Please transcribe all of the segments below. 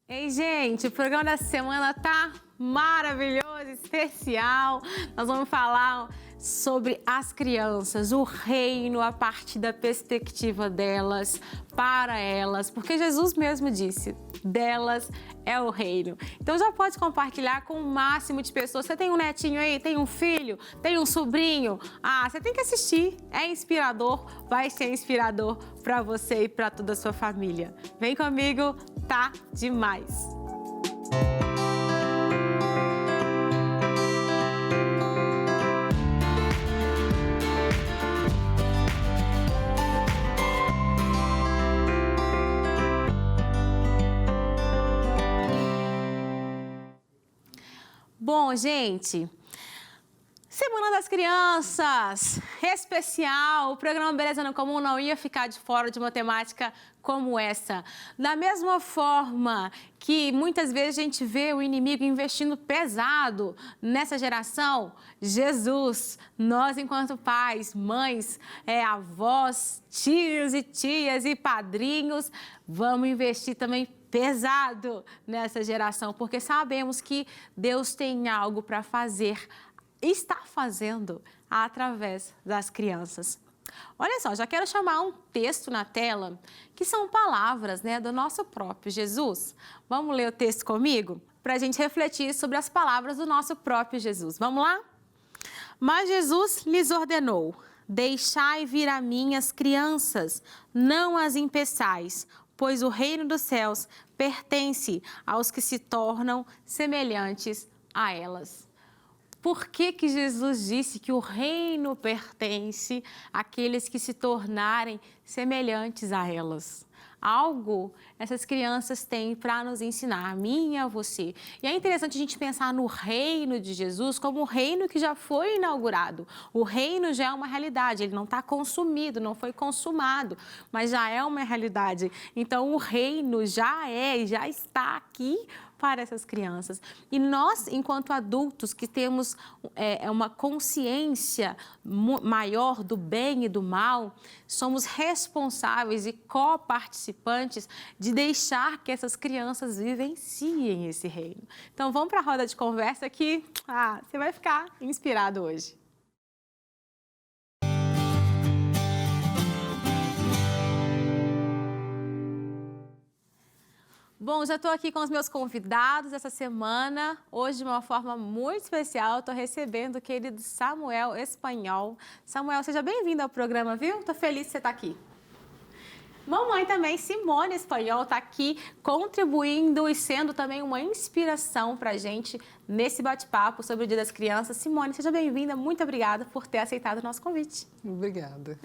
Ei, gente, o programa da semana tá maravilhoso, especial. Nós vamos falar sobre as crianças, o reino a partir da perspectiva delas, para elas, porque Jesus mesmo disse, delas é o reino. Então já pode compartilhar com o máximo de pessoas. Você tem um netinho aí, tem um filho, tem um sobrinho? Ah, você tem que assistir, é inspirador, vai ser inspirador para você e para toda a sua família. Vem comigo, tá demais! Bom, gente, Semana das Crianças, especial, o programa Beleza no Comum não ia ficar de fora de uma temática como essa. Da mesma forma que muitas vezes a gente vê o inimigo investindo pesado nessa geração, Jesus, nós enquanto pais, mães, avós, tios e tias e padrinhos, vamos investir também pesado nessa geração, porque sabemos que Deus tem algo para fazer, está fazendo através das crianças. Olha só, já quero chamar um texto na tela, que são palavras, do nosso próprio Jesus. Vamos ler o texto comigo? Para a gente refletir sobre as palavras do nosso próprio Jesus. Vamos lá? Mas Jesus lhes ordenou: deixai vir a mim as crianças, não as impeçais, pois o reino dos céus pertence aos que se tornam semelhantes a elas. Por que Jesus disse que o reino pertence àqueles que se tornarem semelhantes a elas? Algo essas crianças têm para nos ensinar, a mim e a você. E é interessante a gente pensar no reino de Jesus como um reino que já foi inaugurado. O reino já é uma realidade, ele não está consumido, não foi consumado, mas já é uma realidade. Então o reino já está aqui para essas crianças. E nós, enquanto adultos que temos uma consciência maior do bem e do mal, somos responsáveis e coparticipantes de deixar que essas crianças vivenciem esse reino. Então vamos para a roda de conversa que você vai ficar inspirado hoje. Bom, já estou aqui com os meus convidados essa semana. Hoje, de uma forma muito especial, estou recebendo o querido Samuel Espanhol. Samuel, seja bem-vindo ao programa, viu? Estou feliz de você estar aqui. Mamãe também, Simone Espanhol, está aqui contribuindo e sendo também uma inspiração para a gente nesse bate-papo sobre o Dia das Crianças. Simone, seja bem-vinda. Muito obrigada por ter aceitado o nosso convite. Obrigada.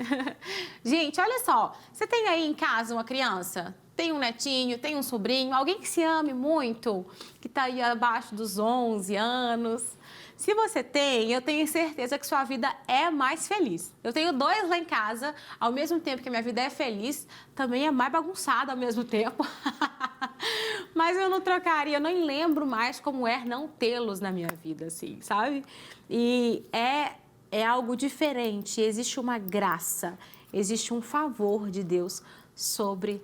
Gente, olha só, você tem aí em casa uma criança? Tem um netinho, tem um sobrinho, alguém que se ame muito, que está aí abaixo dos 11 anos. Se você tem, eu tenho certeza que sua vida é mais feliz. Eu tenho 2 lá em casa, ao mesmo tempo que a minha vida é feliz, também é mais bagunçada ao mesmo tempo. Mas eu não trocaria, eu nem lembro mais como é não tê-los na minha vida, assim, sabe? E é algo diferente, existe uma graça, existe um favor de Deus sobre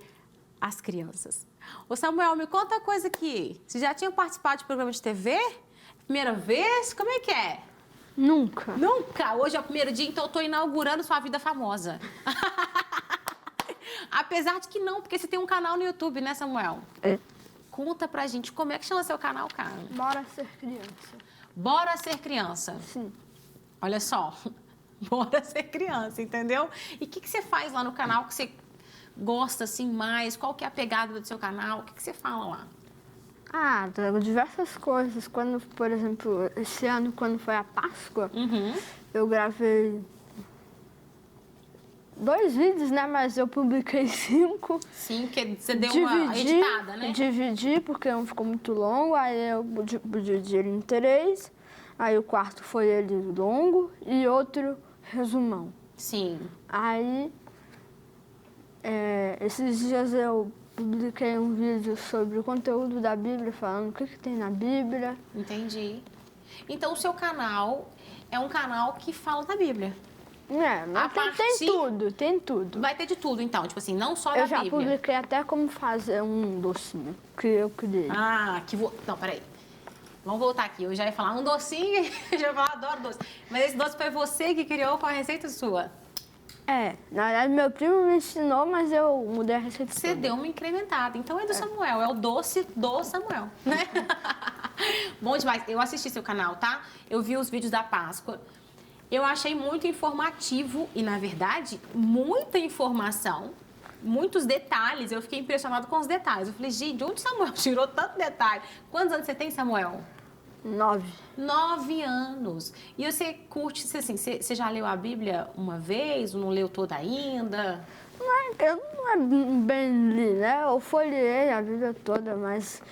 as crianças. Ô Samuel, me conta uma coisa aqui. Você já tinha participado de programa de TV? Primeira vez? Como é que é? Nunca. Nunca? Hoje é o primeiro dia, então eu tô inaugurando sua vida famosa. Apesar de que não, porque você tem um canal no YouTube, né, Samuel? É. Conta pra gente, como é que chama seu canal, cara? Bora ser criança. Bora Ser Criança. Sim. Olha só, bora ser criança, entendeu? E o que você faz lá no canal que você gosta assim mais? Qual que é a pegada do seu canal? O que você fala lá? Diversas coisas. Quando, por exemplo, esse ano, quando foi a Páscoa, eu gravei 2 vídeos, né? Mas eu publiquei 5. Sim, porque você deu uma editada, né? Dividi, porque um ficou muito longo, aí eu dividi ele em 3. Aí o quarto foi ele longo e outro resumão. Sim. Aí, esses dias eu publiquei um vídeo sobre o conteúdo da Bíblia, falando o que tem na Bíblia. Entendi. Então, o seu canal é um canal que fala da Bíblia. Mas tem tudo. Vai ter de tudo, então, tipo assim, não só da Eu já Bíblia. publiquei até como fazer um docinho que eu criei. Não, peraí. Vamos voltar aqui. Eu já ia falar um docinho, eu já ia falar, adoro doce. Mas esse doce foi você que criou com a receita sua? Na verdade, meu primo me ensinou, mas eu mudei a receita. Você deu uma incrementada. Então é do Samuel, é o doce do Samuel, né? Bom demais. Eu assisti seu canal, tá? Eu vi os vídeos da Páscoa. Eu achei muito informativo e, na verdade, muita informação, muitos detalhes. Eu fiquei impressionado com os detalhes. Eu falei, gente, de onde Samuel tirou tanto detalhe? Quantos anos você tem, Samuel? 9. 9 anos. E você curte, assim, você já leu a Bíblia uma vez ou não leu toda ainda? Eu não é bem li, né? Eu folheei a Bíblia toda, mas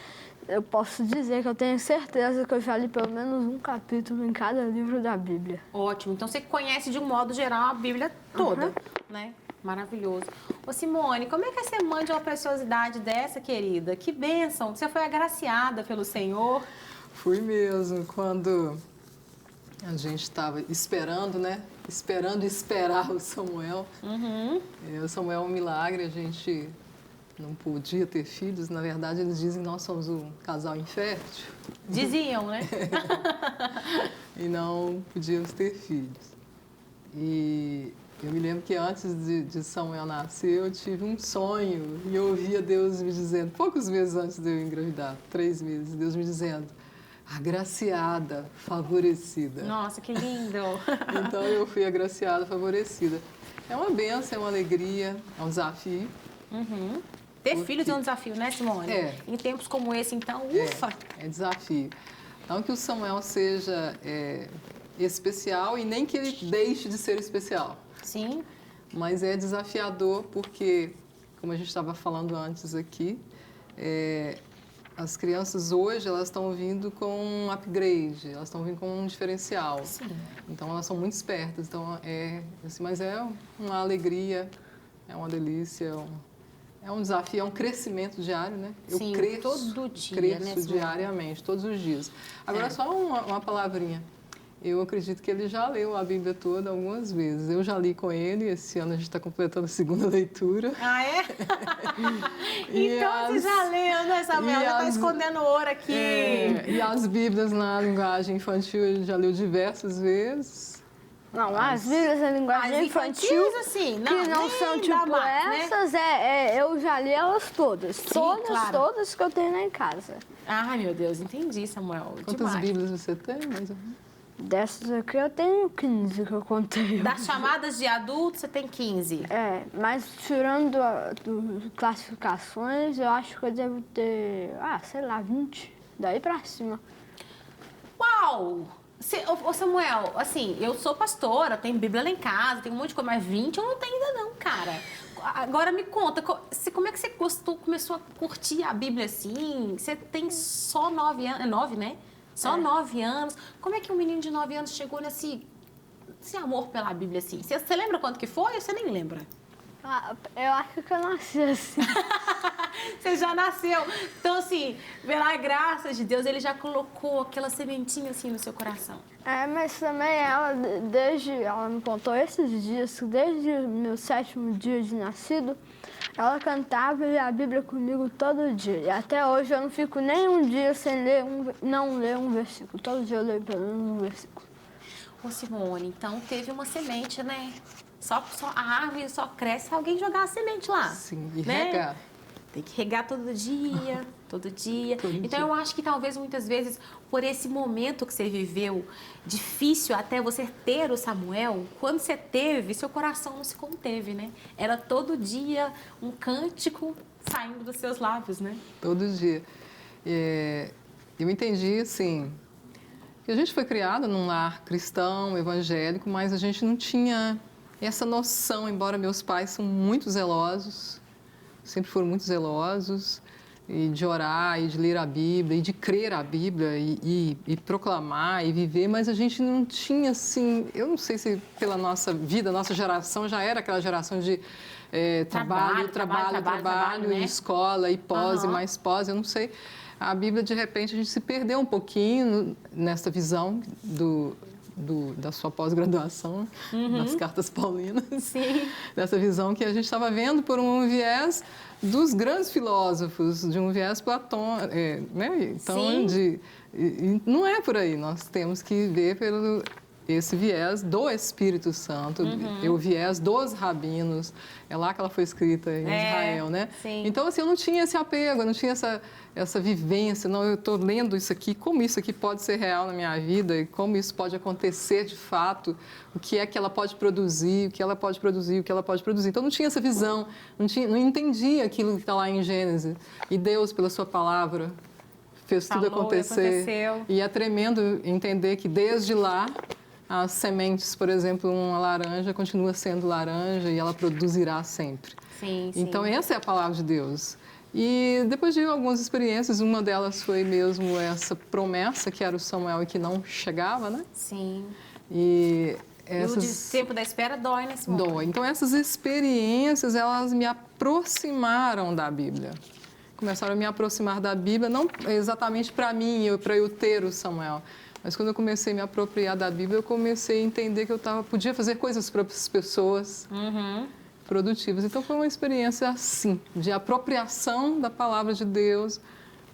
eu posso dizer que eu tenho certeza que eu já li pelo menos um capítulo em cada livro da Bíblia. Ótimo. Então você conhece de um modo geral a Bíblia toda, né? Maravilhoso. Ô Simone, como é que é ser mãe de uma preciosidade dessa, querida? Que bênção. Você foi agraciada pelo Senhor. Fui mesmo, quando a gente estava esperando, né? Esperando esperar o Samuel. O Samuel é um milagre, a gente não podia ter filhos. Na verdade, eles dizem que nós somos um casal infértil. Diziam, né? E não podíamos ter filhos. E eu me lembro que antes de Samuel nascer, eu tive um sonho e eu ouvia Deus me dizendo, poucos meses antes de eu engravidar, 3 meses, Deus me dizendo, agraciada, favorecida. Nossa, que lindo! Então eu fui agraciada, favorecida. É uma bênção, é uma alegria, é um desafio. Ter filhos é um desafio, né, Simone? Em tempos como esse, então, ufa! É desafio. Não que o Samuel seja especial e nem que ele deixe de ser especial. Sim. Mas é desafiador porque, como a gente estava falando antes aqui, as crianças hoje, elas estão vindo com um upgrade, elas estão vindo com um diferencial. Sim. Então, elas são muito espertas. Então, mas é uma alegria, é uma delícia, é um desafio, é um crescimento diário, né? Eu Sim, cresço, todo dia, cresço né, diariamente, todos os dias. Agora, só uma palavrinha. Eu acredito que ele já leu a Bíblia toda algumas vezes. Eu já li com ele, esse ano a gente está completando a 2ª leitura. Ah, é? Então você já leu, né, Samuel? Já está escondendo ouro aqui. E as Bíblias na linguagem infantil ele já leu diversas vezes. Não, as Bíblias na linguagem infantil, assim, que não são tipo mais, essas, né? Eu já li elas todas. Sim, claro. Todas que eu tenho lá em casa. Ai, meu Deus, entendi, Samuel. Quantas Bíblias você tem, mais ou menos? Dessas aqui eu tenho 15 que eu contei. Das chamadas de adulto, você tem 15? Mas tirando classificações, eu acho que eu devo ter, sei lá, 20. Daí pra cima. Uau! Ô Samuel, assim, eu sou pastora, tenho Bíblia lá em casa, tenho um monte de coisa, mas 20 eu não tenho ainda não, cara. Agora me conta, como é que você começou a curtir a Bíblia assim? Você tem só 9 anos, 9, né? Só 9 anos. Como é que um menino de 9 anos chegou nesse amor pela Bíblia assim? Você lembra quanto que foi ou você nem lembra? Eu acho que eu nasci assim. Você já nasceu. Então, assim, pela graça de Deus, ele já colocou aquela sementinha assim no seu coração. Mas também ela me contou esses dias, que desde o meu 7º dia de nascido, ela cantava a Bíblia comigo todo dia. E até hoje eu não fico nem um dia sem não ler um versículo. Todo dia eu leio pelo menos um versículo. Ô Simone, então teve uma semente, né? A árvore só cresce se alguém jogar a semente lá. Sim, e né? regar. Tem que regar todo dia, todo dia. Então eu acho que talvez muitas vezes, por esse momento que você viveu, difícil até você ter o Samuel, quando você teve, seu coração não se conteve, né? Era todo dia um cântico saindo dos seus lábios, né? Todo dia. Eu entendi, assim, que a gente foi criado num lar cristão, evangélico, mas a gente não tinha essa noção, embora meus pais são muito zelosos, sempre foram muito zelosos, e de orar, e de ler a Bíblia, e de crer a Bíblia, e proclamar, e viver, mas a gente não tinha, assim, eu não sei se pela nossa vida, nossa geração já era aquela geração de trabalho, né? e escola, e pós, e mais pós, eu não sei. A Bíblia, de repente, a gente se perdeu um pouquinho nessa visão da sua pós-graduação, das cartas paulinas. Sim. Dessa visão que a gente estava vendo por um viés dos grandes filósofos, de um viés platônico, né? Então, não é por aí. Nós temos que ver pelo esse viés do Espírito Santo, o viés dos rabinos. É lá que ela foi escrita em Israel, né? Sim. Então, assim, eu não tinha esse apego, eu não tinha essa vivência. Não, eu estou lendo isso aqui, como isso aqui pode ser real na minha vida e como isso pode acontecer de fato, o que é que ela pode produzir, o que ela pode produzir, o que ela pode produzir. Então, não tinha essa visão, não entendia aquilo que está lá em Gênesis. E Deus, pela sua palavra, fez tudo acontecer. E é tremendo entender que desde lá, as sementes, por exemplo, uma laranja continua sendo laranja e ela produzirá sempre. Sim. Então, essa é a palavra de Deus. E depois de algumas experiências, uma delas foi mesmo essa promessa, que era o Samuel e que não chegava, né? Sim. E o tempo da espera dói nesse momento. Dói. Então, essas experiências, elas me aproximaram da Bíblia. Começaram a me aproximar da Bíblia, não exatamente para mim, para eu ter o Samuel. Mas quando eu comecei a me apropriar da Bíblia, eu comecei a entender que eu podia fazer coisas para as pessoas produtivas. Então, foi uma experiência assim, de apropriação da palavra de Deus,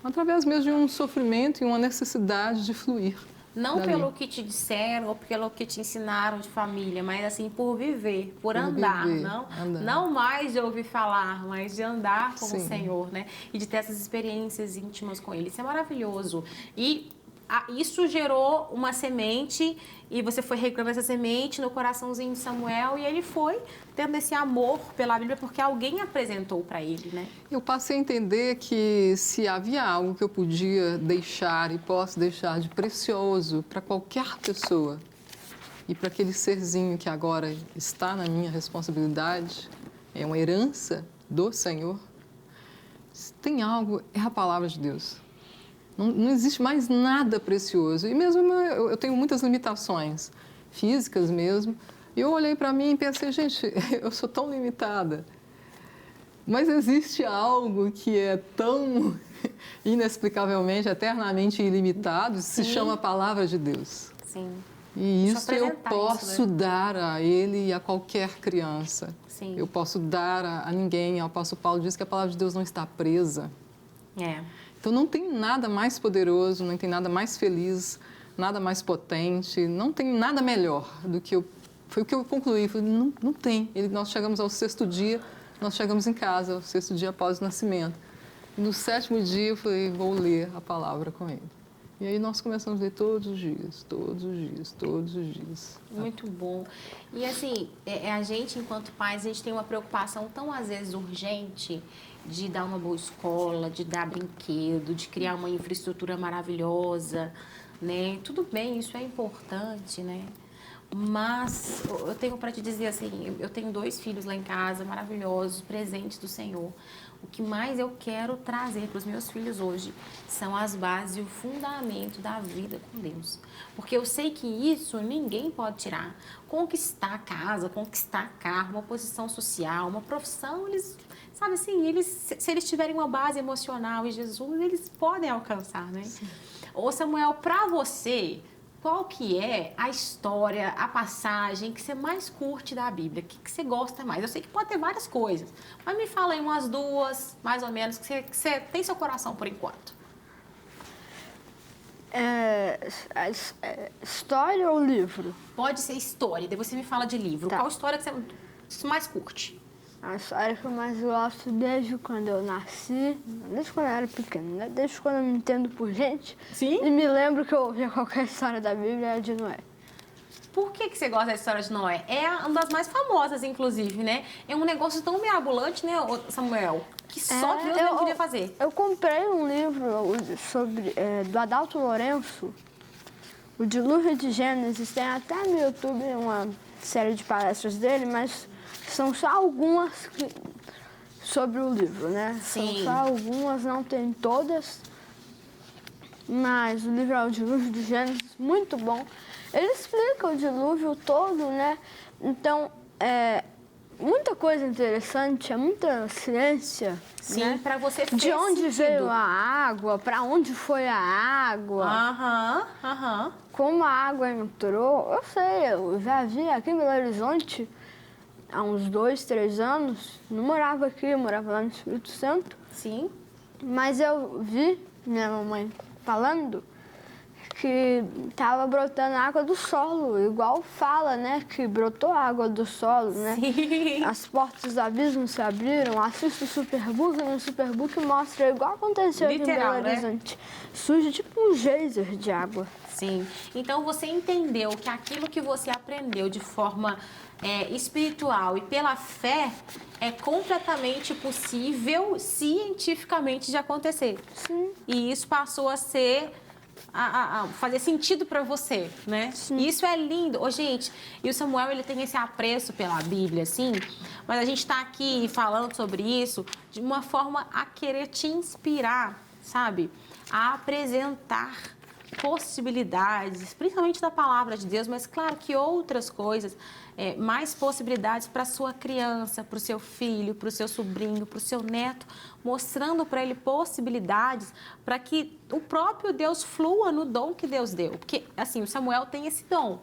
através mesmo de um sofrimento e uma necessidade de fluir. Não dali. pelo que te disseram ou pelo que te ensinaram de família, mas assim, por viver, por andar, não mais de ouvir falar, mas de andar com o Senhor, né? E de ter essas experiências íntimas com Ele. Isso é maravilhoso. E isso gerou uma semente e você foi regando essa semente no coraçãozinho de Samuel e ele foi tendo esse amor pela Bíblia porque alguém apresentou para ele, né? Eu passei a entender que se havia algo que eu podia deixar e posso deixar de precioso para qualquer pessoa e para aquele serzinho que agora está na minha responsabilidade, é uma herança do Senhor, se tem algo, é a palavra de Deus. Não existe mais nada precioso. E mesmo eu tenho muitas limitações físicas mesmo. E eu olhei para mim e pensei, gente, eu sou tão limitada. Mas existe algo que é tão inexplicavelmente, eternamente ilimitado, se chama a palavra de Deus. Sim. E isso eu posso dar a ele e a qualquer criança. Sim. Eu posso dar a ninguém. O apóstolo Paulo diz que a palavra de Deus não está presa. Então, não tem nada mais poderoso, não tem nada mais feliz, nada mais potente, não tem nada melhor do que foi o que eu concluí. Falei, não tem. Nós chegamos ao 6º dia, nós chegamos em casa, o 6º dia após o nascimento. E no 7º dia, eu falei, vou ler a palavra com ele. E aí nós começamos a ler todos os dias, todos os dias, todos os dias. Muito bom. E assim, a gente, enquanto pais, a gente tem uma preocupação tão, às vezes, urgente de dar uma boa escola, de dar brinquedo, de criar uma infraestrutura maravilhosa, né? Tudo bem, isso é importante, né? Mas eu tenho para te dizer assim, eu tenho 2 filhos lá em casa, maravilhosos, presentes do Senhor. O que mais eu quero trazer para os meus filhos hoje são as bases e o fundamento da vida com Deus. Porque eu sei que isso ninguém pode tirar. Conquistar casa, conquistar carro, uma posição social, uma profissão, eles, sabe assim, se eles tiverem uma base emocional em Jesus, eles podem alcançar, né? Sim. Ô Samuel, para você, qual que é a história, a passagem que você mais curte da Bíblia? O que você gosta mais? Eu sei que pode ter várias coisas, mas me fala aí umas 2, mais ou menos, que você tem seu coração por enquanto. História ou livro? Pode ser história, daí você me fala de livro. Tá. Qual história que você mais curte? A história que eu mais gosto desde quando eu nasci, desde quando eu era pequeno, né? Desde quando eu me entendo por gente. Sim? E me lembro que eu ouvia qualquer história da Bíblia, é a de Noé. Por que você gosta da história de Noé? É uma das mais famosas, inclusive, né? É um negócio tão mirabolante, né, Samuel? Que só Deus não podia fazer. Eu comprei um livro do Adalto Lourenço, O Dilúvio de Gênesis. Tem até no YouTube uma série de palestras dele, mas são só algumas sobre o livro, né? Sim. São só algumas, não tem todas. Mas o livro é O Dilúvio de Gênesis, muito bom. Ele explica o dilúvio todo, né? Então, muita coisa interessante, é muita ciência. Sim, né? para você fez De onde sentido. veio a água, para onde foi a água, Aham. como a água entrou. Eu sei, eu já vi aqui em Belo Horizonte há uns 2, 3 anos. Não morava aqui, eu morava lá no Espírito Santo. Sim. Mas eu vi minha mamãe falando que estava brotando água do solo, igual fala, né? Que brotou água do solo, né? Sim. As portas do abismo se abriram. Assista o Superbook, no Superbook mostra igual aconteceu Literal, aqui em Belo né? Horizonte. Surge tipo um geyser de água. Sim. Então você entendeu que aquilo que você aprendeu de forma espiritual e pela fé é completamente possível cientificamente de acontecer. Sim. E isso passou a ser a fazer sentido para você, né? Sim. E isso é lindo. Ô, gente, e o Samuel, ele tem esse apreço pela Bíblia, assim, mas a gente está aqui falando sobre isso de uma forma a querer te inspirar, sabe? A apresentar possibilidades, principalmente da palavra de Deus, mas claro que outras coisas, mais possibilidades para a sua criança, para o seu filho, para o seu sobrinho, para o seu neto, mostrando para ele possibilidades para que o próprio Deus flua no dom que Deus deu. Porque, assim, o Samuel tem esse dom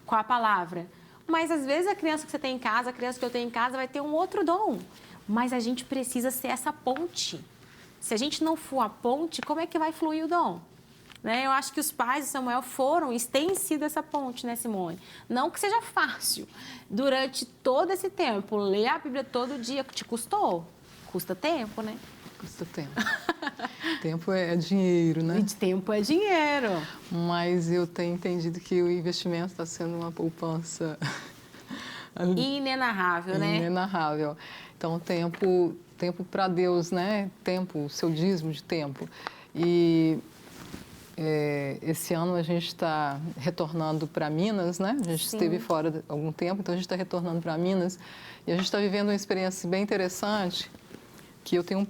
com a palavra, mas às vezes a criança que você tem em casa, a criança que eu tenho em casa vai ter um outro dom, mas a gente precisa ser essa ponte. Se a gente não for a ponte, como é que vai fluir o dom? Né? Eu acho que os pais de Samuel foram e têm sido essa ponte, né, Simone? Não que seja fácil. Durante todo esse tempo, ler a Bíblia todo dia, te custou? Custa tempo, né? Custa tempo. Tempo é dinheiro, né? E de tempo é dinheiro. Mas eu tenho entendido que o investimento está sendo uma poupança Inenarrável, né? inenarrável. Então, tempo para Deus, né? Tempo, seu dízimo de tempo. E esse ano a gente está retornando para Minas, né? A gente Sim. esteve fora há algum tempo, então a gente está retornando para Minas. E a gente está vivendo uma experiência bem interessante, que eu tenho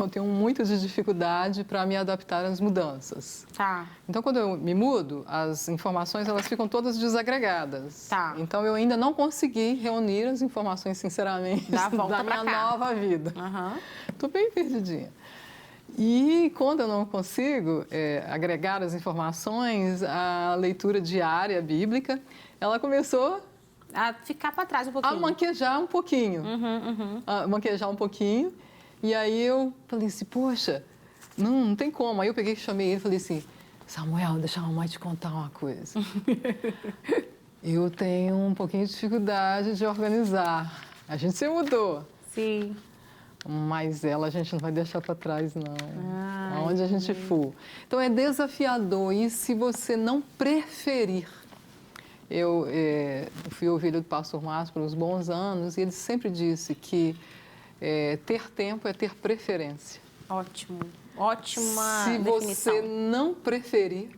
tenho muito de dificuldade para me adaptar às mudanças. Tá. Então, quando eu me mudo, as informações elas ficam todas desagregadas. Tá. Então, eu ainda não consegui reunir as informações, sinceramente, Dá a volta da minha pra cá. nova vida. Aham. Estou bem perdidinha. E quando eu não consigo agregar as informações, a leitura diária bíblica, ela começou A ficar para trás um pouquinho. a manquejar um pouquinho. A manquejar um pouquinho. E aí eu falei assim, poxa, não tem como. Aí eu peguei e chamei ele e falei assim, Samuel, deixa a mamãe te contar uma coisa. Eu tenho um pouquinho de dificuldade de organizar. A gente se mudou. Sim. Mas ela a gente não vai deixar para trás, não. Ai, Aonde a gente for. Então, é desafiador. E se você não preferir... Eu fui ovelha do pastor Márcio por uns bons anos e ele sempre disse que ter tempo é ter preferência. Ótimo. Ótima Se definição. você não preferir,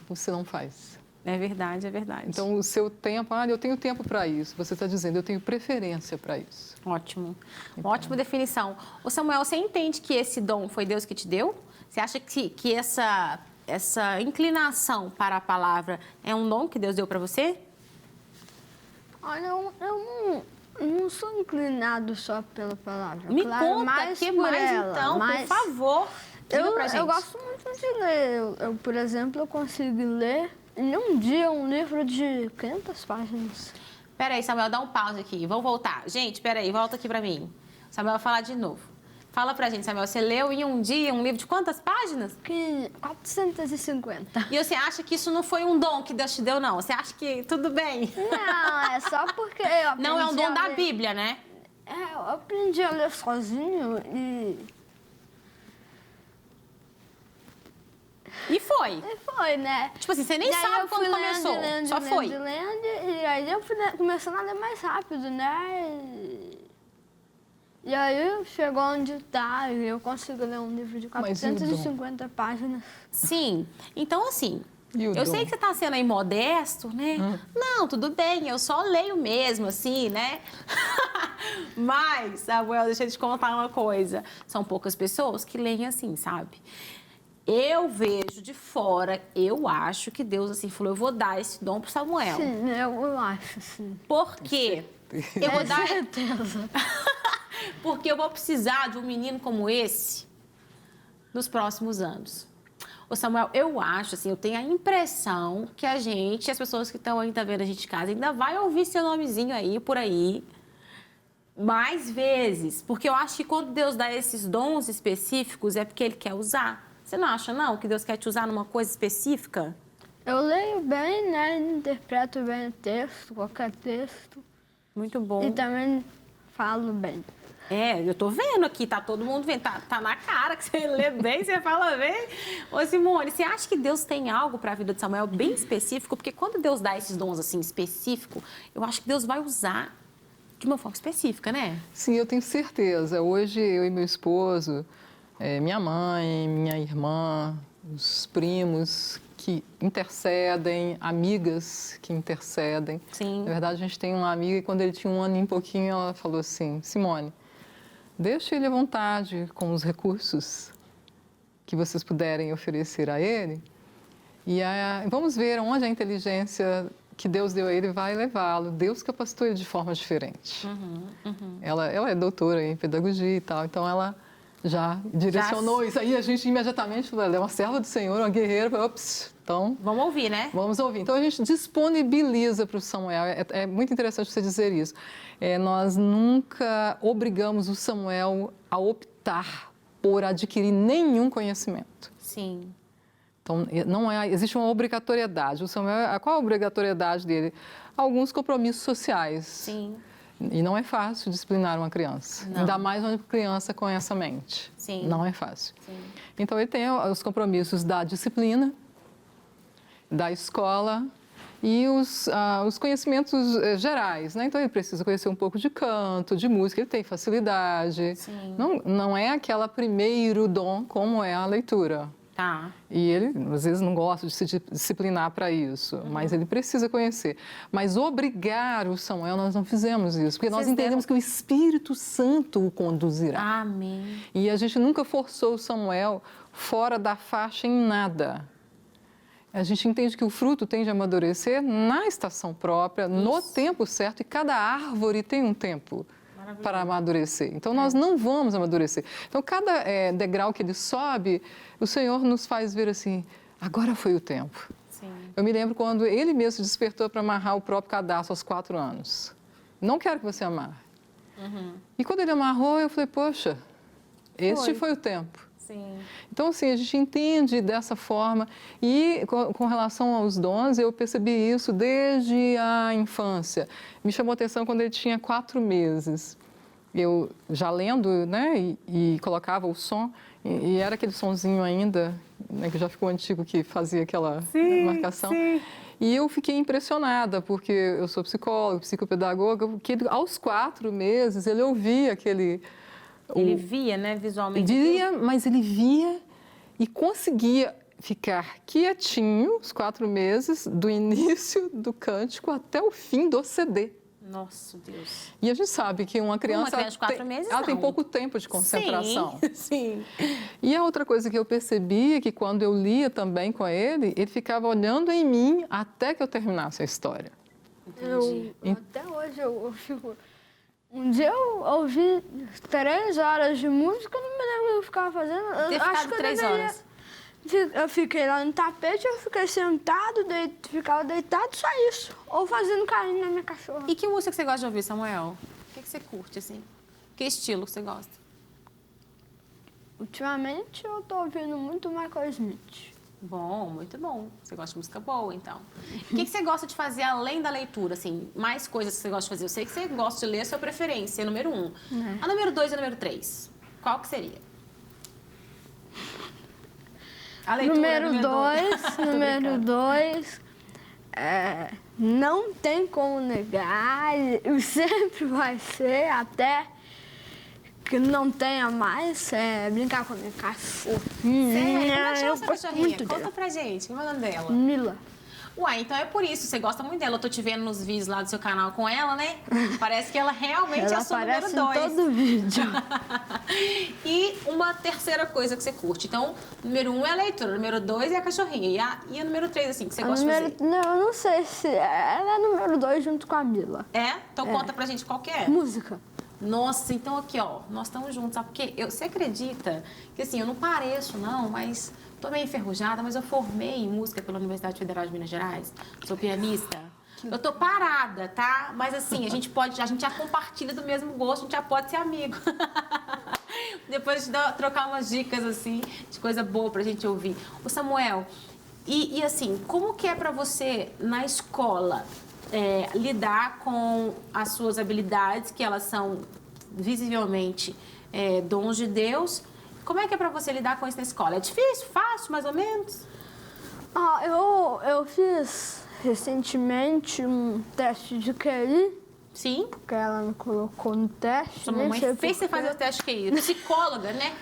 você não faz. É verdade, é verdade. Então, o seu tempo, eu tenho tempo para isso. Você está dizendo, eu tenho preferência para isso. Ótimo. Ótima definição. Ô Samuel, você entende que esse dom foi Deus que te deu? Você acha que essa inclinação para a palavra é um dom que Deus deu para você? Olha, eu não sou inclinado só pela palavra. Me claro, conta, mais que por mais ela, então, mas por favor. Diga pra gente. eu gosto muito de ler. Por exemplo, eu consigo ler em um dia um livro de 500 páginas. Peraí, Samuel, dá um pause aqui. Vamos voltar. Gente, peraí, volta aqui pra mim. Samuel vai falar de novo. Fala pra gente, Samuel, você leu em um dia um livro de quantas páginas? 450. E você acha que isso não foi um dom que Deus te deu, não? Você acha que tudo bem? Não, é só porque eu aprendi Não é um dom a da ler. Bíblia, né? Eu aprendi a ler sozinho E foi. e foi, né? Tipo assim, você nem E aí sabe eu quando fui começou. Só foi. lendo, e aí eu fui começando a ler mais rápido, né? E aí chegou onde tá, e eu consigo ler um livro de Mas e o dom? 450 páginas. Sim. Então, assim, E o eu dom? sei que você está sendo aí modesto, né? Não, tudo bem, eu só leio mesmo, assim, né? Mas, Samuel, deixa eu te contar uma coisa. São poucas pessoas que leem assim, sabe? Eu vejo de fora, eu acho que Deus, assim, falou, eu vou dar esse dom pro Samuel. Sim, eu acho, sim. Por quê? certeza. Eu vou dar... certeza. Porque eu vou precisar de um menino como esse nos próximos anos. Ô Samuel, eu acho, assim, eu tenho a impressão que a gente, as pessoas que estão ainda vendo a gente de casa, ainda vai ouvir seu nomezinho aí, por aí, mais vezes. Porque eu acho que quando Deus dá esses dons específicos, é porque Ele quer usar. Você não acha, não, que Deus quer te usar numa coisa específica? Eu leio bem, né? Interpreto bem o texto, qualquer texto. Muito bom. E também falo bem. É, eu tô vendo aqui, tá todo mundo vendo, tá na cara que você lê bem, você fala bem. Ô Simone, você acha que Deus tem algo para a vida de Samuel bem específico? Porque quando Deus dá esses dons assim específicos, eu acho que Deus vai usar de uma forma específica, né? Sim, eu tenho certeza. Hoje, eu e meu esposo, minha mãe, minha irmã, os primos que intercedem, amigas que intercedem. Sim. Na verdade, a gente tem uma amiga e quando ele tinha 1 ano e pouquinho, ela falou assim, Simone, deixe ele à vontade com os recursos que vocês puderem oferecer a ele e vamos ver onde a inteligência que Deus deu a ele vai levá-lo. Deus capacitou ele de forma diferente. Ela é doutora em pedagogia e tal, então ela já direcionou isso. Aí a gente imediatamente falou, ela é uma serva do Senhor, uma guerreira, ops, então... Vamos ouvir, né? Vamos ouvir. Então, a gente disponibiliza para o Samuel. É muito interessante você dizer isso. Nós nunca obrigamos o Samuel a optar por adquirir nenhum conhecimento. Sim. Então, existe uma obrigatoriedade. O Samuel, qual a obrigatoriedade dele? Alguns compromissos sociais. Sim. E não é fácil disciplinar uma criança. Não. Ainda mais uma criança com essa mente. Sim. Não é fácil. Sim. Então, ele tem os compromissos da disciplina, da escola e os conhecimentos gerais, né? Então, ele precisa conhecer um pouco de canto, de música, ele tem facilidade. Sim. Não é aquela primeiro dom como é a leitura. Tá. E ele, às vezes, não gosta de se disciplinar para isso, mas ele precisa conhecer. Mas obrigar o Samuel, nós não fizemos isso, porque nós entendemos que o Espírito Santo o conduzirá. Amém. E a gente nunca forçou o Samuel fora da faixa em nada. A gente entende que o fruto tem de amadurecer na estação própria, no tempo certo, e cada árvore tem um tempo para amadurecer. Então, nós não vamos amadurecer. Então, cada degrau que ele sobe, o Senhor nos faz ver assim, agora foi o tempo. Sim. Eu me lembro quando ele mesmo se despertou para amarrar o próprio cadastro aos 4 anos. Não quero que você amarre. E quando ele amarrou, eu falei, poxa, este foi o tempo. Sim. Então, assim, a gente entende dessa forma e com relação aos dons, eu percebi isso desde a infância. Me chamou a atenção quando ele tinha 4 meses. Eu já lendo, né, e colocava o som, e era aquele sonzinho ainda, né, que já ficou antigo, que fazia aquela marcação. Sim. E eu fiquei impressionada, porque eu sou psicóloga, psicopedagoga, porque aos 4 meses ele ouvia aquele... Ele via, né, visualmente. Via, mas ele via e conseguia ficar quietinho os 4 meses, do início do cântico até o fim do CD. Nossa, Deus. E a gente sabe que uma criança de 4 meses, ela tem não. pouco tempo de concentração. Sim. E a outra coisa que eu percebi é que quando eu lia também com ele ficava olhando em mim até que eu terminasse a história. Entendi. Até hoje eu fico... Um dia eu ouvi 3 horas de música, não me lembro o que eu ficava fazendo. Ter ficado 3 horas. Eu fiquei lá no tapete, eu fiquei sentado, ficava deitado, só isso. Ou fazendo carinho na minha cachorra. E que música que você gosta de ouvir, Samuel? O que você curte, assim? Que estilo que você gosta? Ultimamente eu tô ouvindo muito Michael Smith. Bom, muito bom. Você gosta de música boa, então. O que você gosta de fazer além da leitura, assim? Mais coisas que você gosta de fazer? Eu sei que você gosta de ler a sua preferência, número 1. A número 2 e a número 3. Qual que seria? A leitura, Número 2, não tem como negar, sempre vai ser, até que não tenha mais, brincar com a minha cachorrinha. Como é que chama essa gosto cachorrinha? muito Conta dela. pra gente, como é o nome dela? Mila. Uai, então é por isso, você gosta muito dela. Eu tô te vendo nos vídeos lá do seu canal com ela, né? Parece que ela realmente é a sua número 2. Ela aparece em todo vídeo. E uma terceira coisa que você curte. Então, número 1 é a leitura, número 2 é a cachorrinha. E a número 3, assim, que você gosta de fazer? Não, eu não sei se... Ela é número 2 junto com a Mila. É? Então conta pra gente qual que é. Música. Nossa, então aqui, ó, nós estamos juntos, sabe? Porque você acredita que, assim, eu não pareço, não, mas tô meio enferrujada, mas eu formei em música pela Universidade Federal de Minas Gerais, sou pianista. Eu tô parada, tá? Mas, assim, a gente já compartilha do mesmo gosto, a gente já pode ser amigo. Depois de trocar umas dicas, assim, de coisa boa pra gente ouvir. Ô, Samuel, e assim, como que é pra você, na escola, lidar com as suas habilidades, que elas são visivelmente dons de Deus? Como é que é pra você lidar com isso na escola? É difícil? Fácil, mais ou menos? Eu fiz recentemente um teste de QI. Sim. Porque ela me colocou no teste. Sua mamãe fez você fazer o teste QI. Psicóloga, né?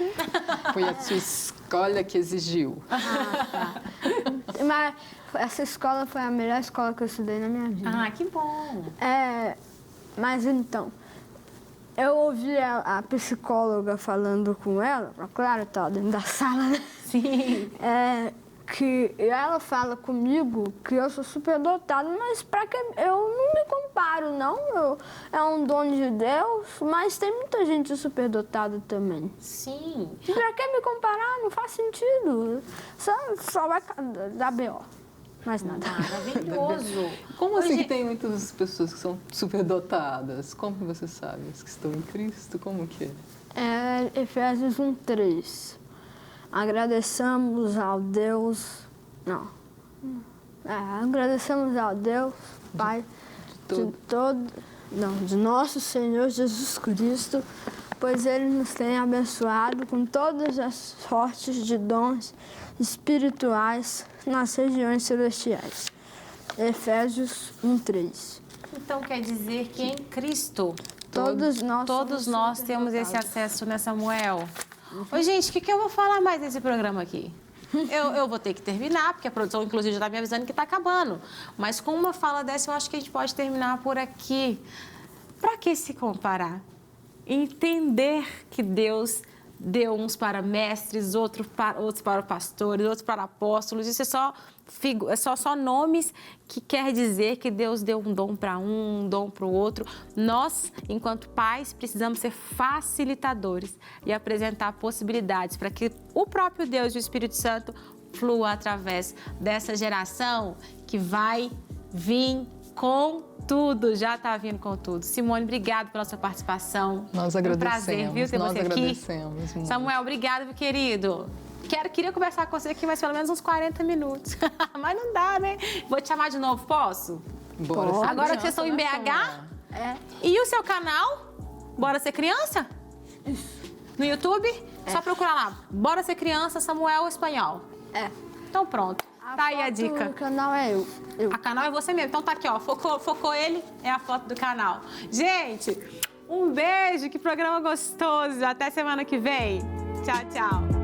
Foi a sua escola que exigiu. Tá. Mas essa escola foi a melhor escola que eu estudei na minha vida. Ah, que bom. Mas então, eu ouvi a psicóloga falando com ela, claro, estava dentro da sala, né? Sim. Que ela fala comigo que eu sou superdotada, mas para que eu não me comparo, não. É um dom de Deus, mas tem muita gente superdotada também. Sim. Para que me comparar? Não faz sentido. Só vai dar B.O. Mais nada. Maravilhoso. Como assim que tem muitas pessoas que são superdotadas? Como que você sabe? As que estão em Cristo, como que é? Efésios 1:3. Agradecemos ao Deus... Não. Agradecemos ao Deus, Pai, de nosso Senhor Jesus Cristo, pois Ele nos tem abençoado com todas as sortes de dons espirituais nas regiões celestiais. Efésios 1:3. Então quer dizer que em Cristo todos nós temos esse acesso, né, Samuel? Ô, gente, o que eu vou falar mais nesse programa aqui? Eu vou ter que terminar, porque a produção, inclusive, já está me avisando que está acabando. Mas com uma fala dessa, eu acho que a gente pode terminar por aqui. Para que se comparar? Entender que Deus deu uns para mestres, outros para pastores, outros para apóstolos. Isso é só nomes que quer dizer que Deus deu um dom para um dom para o outro. Nós, enquanto pais, precisamos ser facilitadores e apresentar possibilidades para que o próprio Deus e o Espírito Santo flua através dessa geração que vai vir com tudo, já está vindo com tudo. Simone, obrigado pela sua participação. Nós agradecemos. Foi um prazer, viu, ter você aqui. Agradecemos muito. Samuel, obrigado, meu querido. Queria conversar com você aqui mais pelo menos uns 40 minutos. Mas não dá, né? Vou te chamar de novo, posso? Bora ser Agora que vocês criança, estão em BH? E o seu canal? Bora Ser Criança? No YouTube? Só procurar lá. Bora Ser Criança, Samuel Espanhol. Então pronto. Tá aí a dica. O canal é eu. A canal é você mesmo. Então tá aqui, ó. Focou ele, é a foto do canal. Gente, um beijo, que programa gostoso. Até semana que vem. Tchau, tchau.